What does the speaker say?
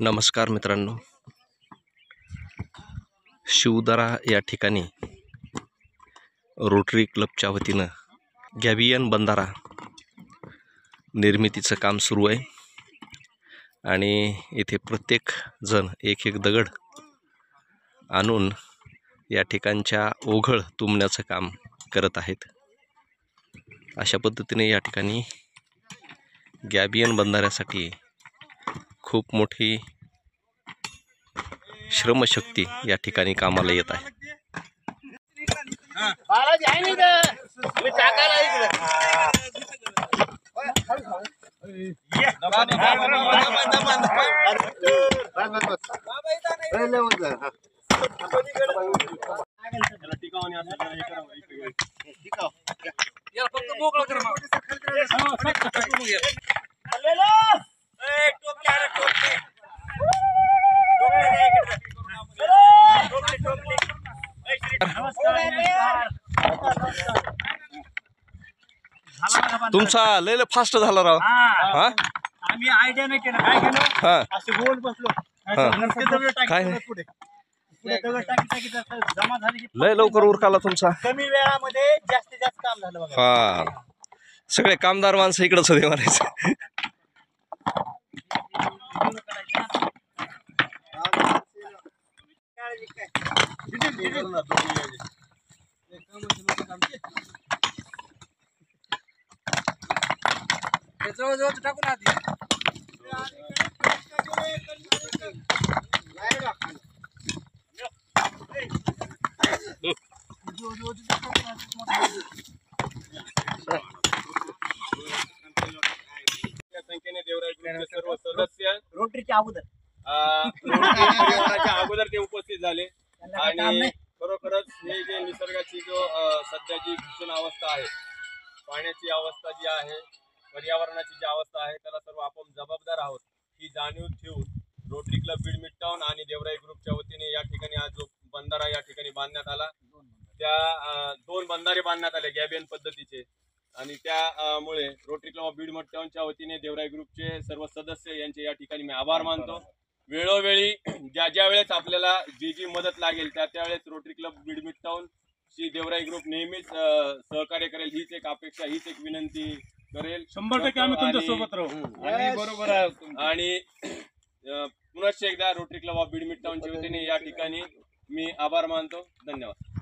नमस्कार मित्रांनो, शिवदरा या ठिकाणी रोटरी क्लबच्या वतीनं गॅबियन बंधारा निर्मितीचं काम सुरू आहे आणि इथे प्रत्येक जण एक एक दगड आणून या ठिकाणच्या ओघळ तुंबण्याचं काम करत आहेत। अशा पद्धतीने या ठिकाणी गॅबियन बंधाऱ्यासाठी खूप मोठी श्रमशक्ती या ठिकाणी कामाला येत आहे। तुमचा लय फास्ट झाला राव। हा आम्ही आयडिया नाही केलं, काय केलं हा असं गोल बसलो काय पुढे टाकी जमा झाली। लय लवकर उरकाला तुमचा, कमी वेळामध्ये जास्तीत जास्त काम झालं बघा। हा सगळे कामदार माणसं इकडंच होते म्हणायचं। जवळ टाकून आधी संख्येने देवराज सर्व सदस्य रोटरीच्या अगोदर ते उपस्थित झाले आणि खरोखरच हे जे निसर्गाची जो सध्याची भीषण अवस्था आहे, पाण्याची अवस्था जी आहे, पर्यावरणाची जी अवस्था आहे, त्याला सर्व आपण जबाबदार आहोत ही जाणीव ठेवून रोटरी क्लब बीड मिडटाऊन आणि देवराई ग्रुपच्या वतीने या ठिकाणी आज जो बंधारा या ठिकाणी बांधण्यात आला, त्या दोन बंधारे बांधण्यात आले गॅबियन पद्धतीचे आणि त्यामुळे रोटरी क्लब ऑफ बीड मिडटाऊनच्या वतीने देवराई ग्रुपचे सर्व सदस्य यांचे या ठिकाणी मी आभार मानतो। वेळोवेळी ज्या वेळेस आपल्याला जी मदत लागेल त्यावेळेस रोटरी क्लब बीड मिडटाऊन ची देवराई ग्रुप नेहमीच सहकार्य करेल, हीच एक अपेक्षा, हीच एक विनंती करेल। 100% आम्ही तुमच्या सोबत राहू आणि बरोबर आहे। आणि पुनश्च एकदा रोटरी क्लब ऑफ बीड मिडटाऊनच्या वतीने या ठिकाणी मी आभार मानतो। धन्यवाद।